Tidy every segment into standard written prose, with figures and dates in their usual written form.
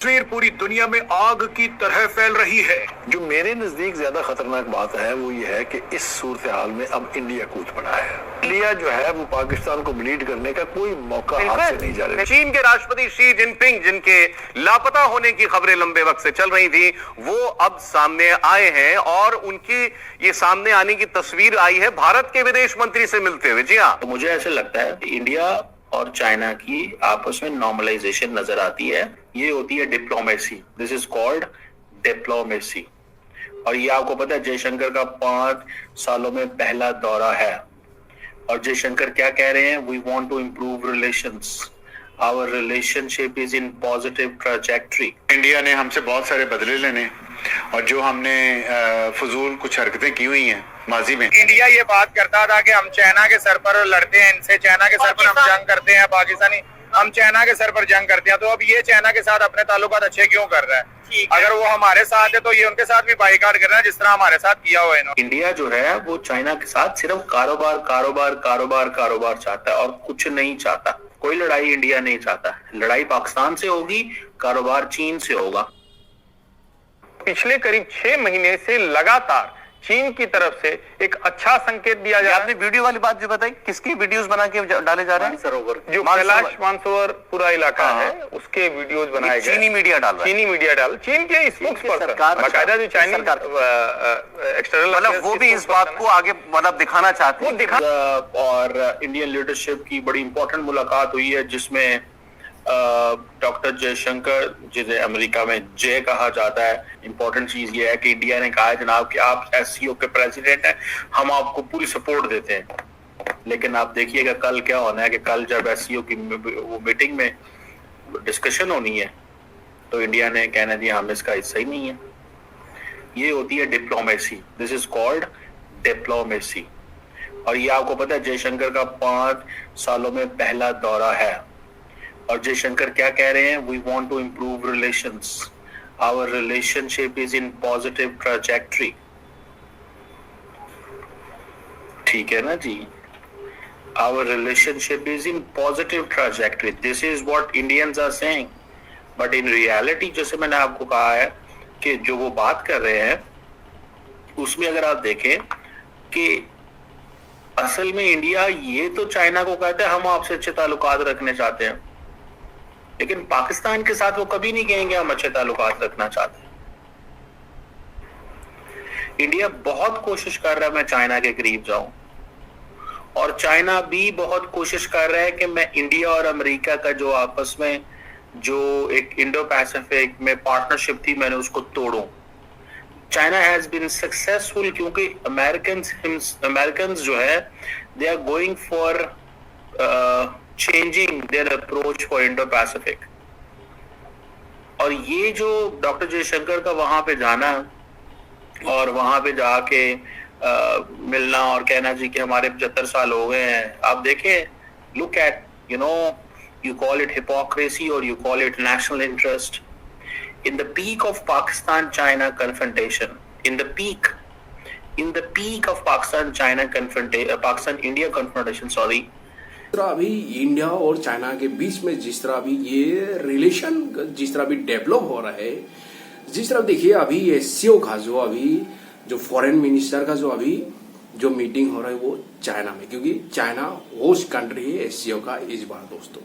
तस्वीर पूरी दुनिया में आग की तरह फैल रही है। जो मेरे नजदीक ज्यादा खतरनाक बात है वो ये है कि इस सूरत हाल में अब इंडिया कूद पड़ा है। इंडिया जो है वो पाकिस्तान को ब्लीड करने का कोई मौका हाथ से नहीं जा रहा। चीन के राष्ट्रपति शी जिनपिंग, जिनके लापता होने की खबरें लंबे वक्त से चल रही थी, वो अब सामने आए हैं और उनकी ये सामने आने की तस्वीर आई है भारत के विदेश मंत्री से मिलते हुए। जी हाँ, तो मुझे ऐसे लगता है इंडिया और चाइना की आपस में नॉर्मलाइजेशन नजर आती है। ये होती है diplomacy. This is called diplomacy. और ये आपको पता है जयशंकर का 5 सालों में पहला दौरा है और जयशंकर क्या कह रहे हैं? We want to improve relations, our relationship is in positive trajectory. India ने हमसे बहुत सारे बदले लेने और जो हमने फजूल कुछ हरकतें की हुई हैं माजी में। इंडिया ये बात करता था कि हम चाइना के सर पर लड़ते हैं, इनसे चाइना के सर पर हम जंग करते हैं, पाकिस्तानी हम चाइना के सर पर जंग करते हैं। तो अब ये चाइना के साथ अपने ताल्लुकात अच्छे क्यों कर रहा है? अगर वो हमारे साथ है तो ये उनके साथ भी बाईकाट कर रहा है जिस तरह हमारे साथ किया हुआ है इन्होंने। इंडिया जो है वो चाइना के साथ सिर्फ कारोबार कारोबार कारोबार कारोबार चाहता है और कुछ नहीं चाहता। कोई लड़ाई इंडिया नहीं चाहता। लड़ाई पाकिस्तान से होगी, कारोबार चीन से होगा। पिछले करीब 6 महीने से लगातार चीन की तरफ से एक अच्छा संकेत दिया जा रहा है। आपने वीडियो वाली बात जो बताई, किसकी वीडियोस बना के डाले जा रहे हैं? सरोवर जो कैलाश मानसरोवर पूरा इलाका है उसके वीडियोस बनाए गए। चीनी मीडिया डाल रहा है। चीनी मीडिया डाल, चीन के स्पोक्स पर्सन बाकायदा जो चाइनीज एक्सटर्नल, मतलब वो भी इस बात को आगे मतलब दिखाना चाहते हैं। और इंडियन लीडरशिप की बड़ी इंपॉर्टेंट मुलाकात हुई है जिसमें डॉक्टर जयशंकर, जिसे अमेरिका में जय कहा जाता है। इंपॉर्टेंट चीज ये है कि इंडिया ने कहा है जनाब कि आप एससीओ के प्रेसिडेंट हैं, हम आपको पूरी सपोर्ट देते हैं। लेकिन आप देखिएगा कल क्या होना है कि कल जब एससीओ की वो मीटिंग में डिस्कशन होनी है तो इंडिया ने कहना दिया हम इसका हिस्सा ही नहीं है। ये होती है diplomacy. This is called diplomacy. और ये आपको पता है जयशंकर का 5 सालों में पहला दौरा है और जयशंकर क्या कह रहे हैं? We want to improve relations, our relationship is in positive trajectory. ठीक है ना जी? Our relationship is in positive trajectory. This is what Indians are saying. But in reality जैसे मैंने आपको कहा है कि जो वो बात कर रहे हैं उसमें अगर आप देखें कि असल में इंडिया ये तो चाइना को कहता है हम आपसे अच्छे ताल्लुकात रखने चाहते हैं, लेकिन पाकिस्तान के साथ वो कभी नहीं कहेंगे हम अच्छे ताल्लुकात रखना चाहते हैं। इंडिया बहुत कोशिश कर रहा है मैं चाइना के करीब जाऊं और चाइना भी बहुत कोशिश कर रहा है कि मैं इंडिया और अमेरिका का जो आपस में जो एक इंडो पैसिफिक में पार्टनरशिप थी मैंने उसको तोड़ूं। चाइना हैज बीन सक्सेसफुल क्योंकि अमेरिकन जो है they are going for changing their approach for Indo-Pacific। और ये जो डॉक्टर जयशंकर का वहां पे जाना और वहां पे जाके मिलना और कहना जी कि हमारे 75 साल हो गए हैं, आप देखें, look at you call it hypocrisy or you call it national interest। In the peak of Pakistan-China confrontation, in the peak of Pakistan-China confrontation, Pakistan-India confrontation, sorry, जिस तरह अभी इंडिया और चाइना के बीच में जिस तरह अभी ये रिलेशन जिस तरह अभी डेवलप हो रहा है, जिस तरह देखिए अभी एससीओ का जो फॉरेन मिनिस्टर का जो मीटिंग हो रहा है वो चाइना में, क्योंकि चाइना होस्ट कंट्री है एससीओ का इस बार दोस्तों।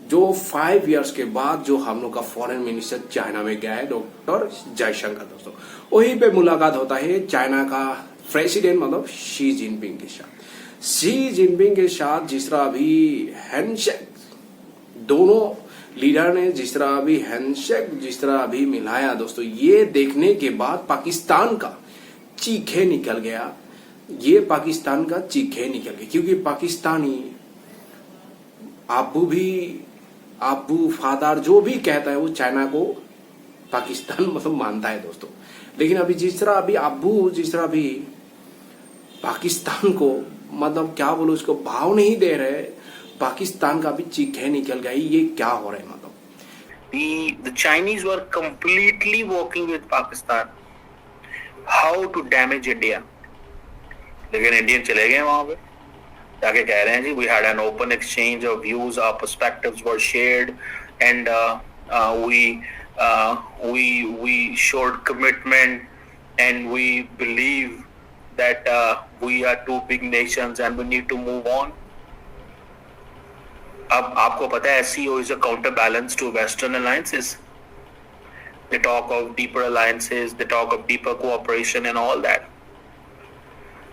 जो 5 इयर्स के बाद जो हम लोग का फॉरेन मिनिस्टर चाइना में गया है डॉक्टर जयशंकर दोस्तों, वहीं पे मुलाकात होता है चाइना का प्रेसिडेंट मतलब शी जिनपिंग के साथ। शी जिनपिंग के साथ जिस तरह अभी हैंडशेक दोनों लीडर ने जिस तरह अभी मिलाया दोस्तों, ये देखने के बाद पाकिस्तान का चीखे निकल गया। क्योंकि पाकिस्तानी अबू फादर जो भी कहता है वो चाइना को पाकिस्तान मतलब मानता है दोस्तों। लेकिन अभी जिस तरह अभी पाकिस्तान को मतलब क्या बोलो उसको भाव नहीं दे रहे, पाकिस्तान का भी चीखे निकल गई। ये क्या हो रहा है? मतलब the Chinese were completely working with Pakistan how to damage India। लेकिन इंडियन चले गए वहां पे जाके कह रहे हैं जी we had an open exchange of views, our perspectives were shared and we we showed commitment, and we believe that we are two big nations and we need to move on. अब आपको पता है SCO is a counterbalance to Western alliances. They talk of deeper alliances, they talk of deeper cooperation and all that.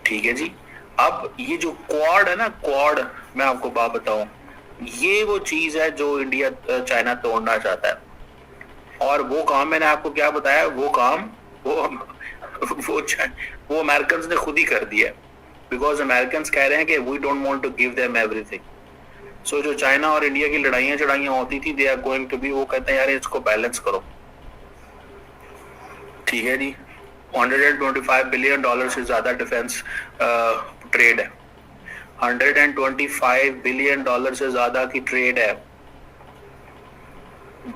ठीक है जी. अब ये जो quad है ना, क्वाड, मैं आपको बात बताऊं, ये वो चीज है जो इंडिया चाइना तोड़ना चाहता है. और वो काम मैंने आपको क्या बताया, वो काम वो अमेरिकन ने खुद ही कर दिया, बिकॉज अमेरिकन कह रहे हैं कि we don't want to give them everything. So जो चाइना और इंडिया की लड़ाइयां चढ़ाइयां होती थी, they are going to be, वो कहते हैं यार इसको बैलेंस करो. ठीक है जी. $125 बिलियन से ज्यादा डिफेंस ट्रेड है. $125 बिलियन से ज्यादा की ट्रेड है.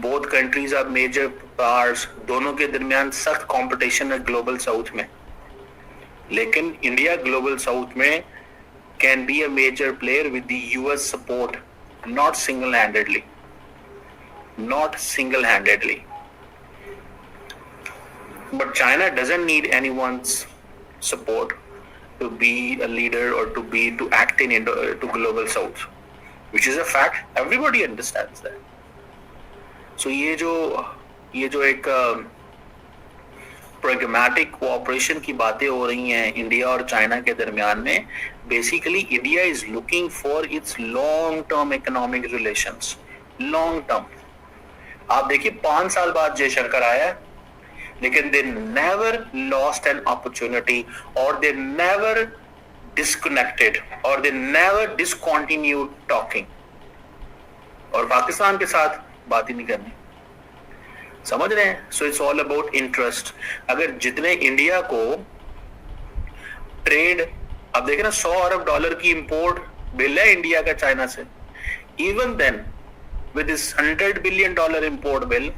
Both countries are major powers. दोनों के दरमियान सख्त कंपटीशन है ग्लोबल साउथ में. लेकिन इंडिया ग्लोबल साउथ में can be a major player with the US support, not single-handedly, not single-handedly. But China doesn't need anyone's support to be a leader or to act in to global south, which is a fact. Everybody understands that. So ये जो एक pragmatic cooperation की बातें हो रही हैं India और China के दरमियान में, basically India is looking for its long-term economic relations. Long-term. आप देखिए 5 साल बाद जयशंकर आया, लेकिन they never lost an opportunity or they never disconnected or they never discontinued talking. और पाकिस्तान के साथ बात ही नहीं करनी. समझ रहे हैं? So it's all about interest. अगर जितने इंडिया को ट्रेड, अब देखें ना, $100 अरब की इंपोर्ट बिल है इंडिया का चाइना से. Even then, with this $100 billion import bill,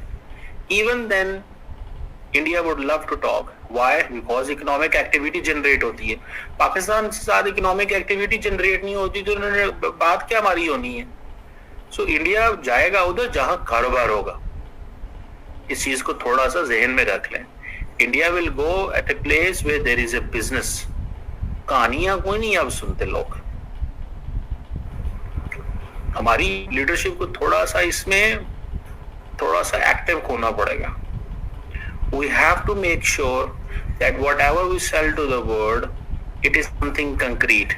even then India would love to talk. Why? Because economic activity generate होती है. पाकिस्तान के साथ economic activity generate नहीं होती तो उन्होंने बात क्या हमारी होनी है. So India जाएगा उधर जहां कारोबार होगा. इस चीज को थोड़ा सा जहन में रख लें. India will go at a place where there is a business. कहानियां कोई नहीं अब सुनते लोग. हमारी लीडरशिप को थोड़ा सा इसमें थोड़ा सा एक्टिव होना पड़ेगा. We have to make sure that whatever we sell to the world, it is something concrete.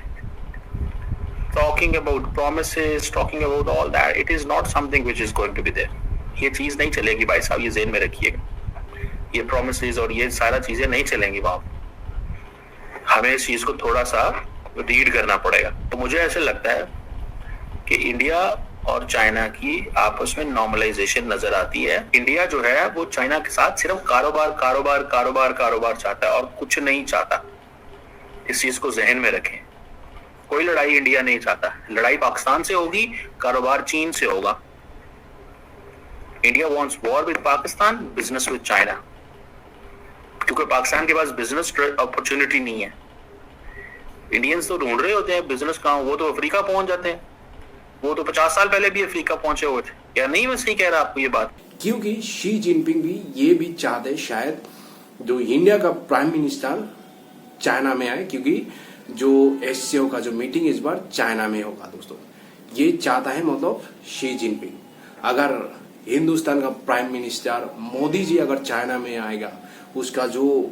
Talking about promises, talking about all that, it is not something which is going to be there. ये चीज नहीं चलेगी भाई साहब, ये ज़हन में रखिएगा. ये promises और ये सारा चीजें नहीं चलेंगी वहां. हमें इस चीज को थोड़ा सा रीड करना पड़ेगा. तो मुझे ऐसे लगता है कि इंडिया और चाइना की आपस में नॉर्मलाइजेशन नजर आती है. इंडिया जो है वो चाइना के साथ सिर्फ कारोबार कारोबार कारोबार कारोबार चाहता है और कुछ नहीं चाहता. इस चीज को जहन में रखें. कोई लड़ाई इंडिया नहीं चाहता. लड़ाई पाकिस्तान से होगी, कारोबार चीन से होगा. India wants war with Pakistan, business with China, क्योंकि पाकिस्तान के पास बिजनेस अपॉर्चुनिटी नहीं है. इंडियंस तो ढूंढ रहे होते हैं बिजनेस कहां, वो तो अफ्रीका पहुंच जाते हैं. वो तो 50 साल पहले भी अफ्रीका पहुंचे हुए थे. या नहीं, मैं सही कह रहा आपको ये बात? क्योंकि शी जिनपिंग भी ये भी चाहते शायद जो इंडिया का प्राइम मिनिस्टर चाइना में आए, क्योंकि जो एससीओ का जो मीटिंग इस बार चाइना में होगा दोस्तों. ये चाहता है मतलब शी जिनपिंग. अगर हिंदुस्तान का प्राइम मिनिस्टर मोदी जी अगर चाइना में आएगा, उसका जो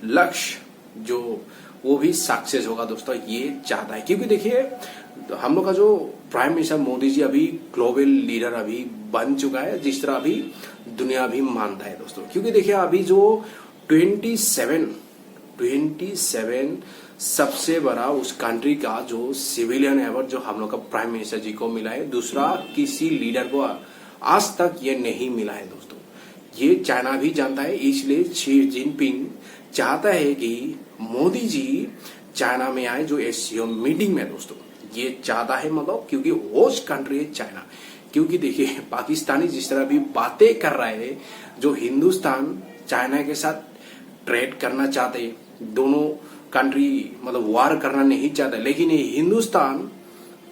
लक्ष्य जो वो भी सक्सेस होगा दोस्तों. ये चाहता है, क्योंकि देखिए हम लोग का जो प्राइम मिनिस्टर मोदी जी अभी ग्लोबल लीडर अभी बन चुका है, जिस तरह अभी दुनिया भी मानता है दोस्तों. क्योंकि देखिए अभी जो 27 सबसे बड़ा उस कंट्री का जो सिविलियन अवार्ड जो हम लोग का प्राइम मिनिस्टर जी को मिला है, दूसरा किसी लीडर को आज तक ये नहीं मिला है दोस्तों. ये चाइना भी जानता है, इसलिए शी जिनपिंग चाहता है कि मोदी जी चाइना में आए जो एससीओ मीटिंग में दोस्तों. ये चाहता है मतलब क्योंकि होस्ट कंट्री है चाइना. क्योंकि देखिए पाकिस्तानी जिस तरह भी बातें कर रहे हैं, जो हिंदुस्तान चाइना के साथ ट्रेड करना चाहते, दोनों कंट्री मतलब वार करना नहीं चाहता, लेकिन ये हिंदुस्तान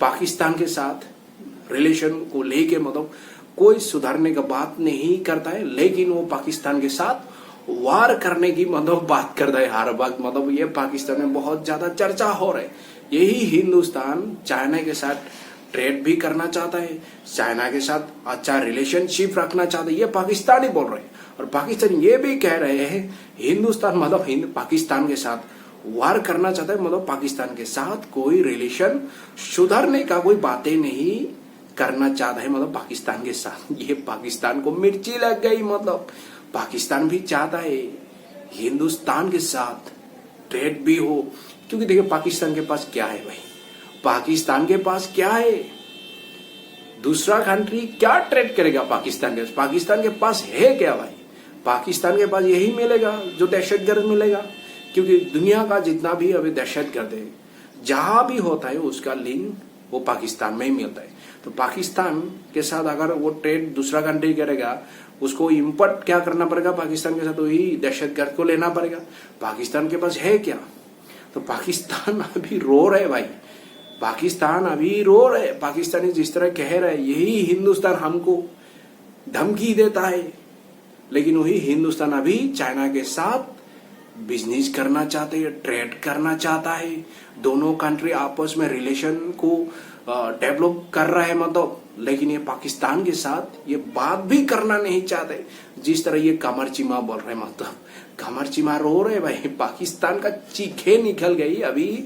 पाकिस्तान के साथ रिलेशन को लेके मतलब कोई सुधारने का बात नहीं करता है, लेकिन वो पाकिस्तान के साथ वार करने की मतलब बात करता है हर वक्त। मतलब ये पाकिस्तान में बहुत ज्यादा चर्चा हो रहा है। यही हिंदुस्तान चाइना के साथ ट्रेड भी करना चाहता है, चाइना के साथ अच्छा रिलेशनशिप रखना चाहता है, ये पाकिस्तान ही बोल रहे हैं। और पाकिस्तान ये भी कह रहे हैं हिंदुस्तान मतलब पाकिस्तान के साथ वार करना चाहता है, मतलब पाकिस्तान के साथ कोई रिलेशन सुधारने का कोई बातें नहीं करना चाहता है, मतलब पाकिस्तान के साथ। ये पाकिस्तान को मिर्ची लग गई। मतलब पाकिस्तान भी चाहता है हिंदुस्तान के साथ ट्रेड भी हो, क्योंकि देखिए पाकिस्तान के पास क्या है भाई, पाकिस्तान के पास क्या है, दूसरा कंट्री क्या ट्रेड करेगा पाकिस्तान के? पाकिस्तान के पास है क्या भाई? पाकिस्तान के पास यही मिलेगा जो दहशतगर्द मिलेगा, क्योंकि दुनिया का जितना भी अभी दहशतगर्द है जहां भी होता है उसका लिंक वो पाकिस्तान में ही मिलता है। तो पाकिस्तान के साथ अगर वो ट्रेड दूसरा कंट्री करेगा, उसको इंपोर्ट क्या करना पड़ेगा पाकिस्तान के साथ, वही दहशतगर्द को लेना पड़ेगा। पाकिस्तान के पास है क्या? तो पाकिस्तान अभी रो रहे भाई, पाकिस्तान अभी रो रहे। पाकिस्तानी जिस तरह कह रहे यही हिंदुस्तान हमको धमकी देता है, लेकिन वही हिंदुस्तान अभी चाइना के साथ बिजनेस करना चाहते हैं, ट्रेड करना चाहता है। दोनों कंट्री आपस में रिलेशन को डेवलप कर रहा है मतलब, लेकिन ये पाकिस्तान के साथ ये बात भी करना नहीं चाहते। जिस तरह ये कमर चीमा बोल रहे, मतलब कमर चीमा रो रहे भाई, पाकिस्तान का चीखे निकल गई अभी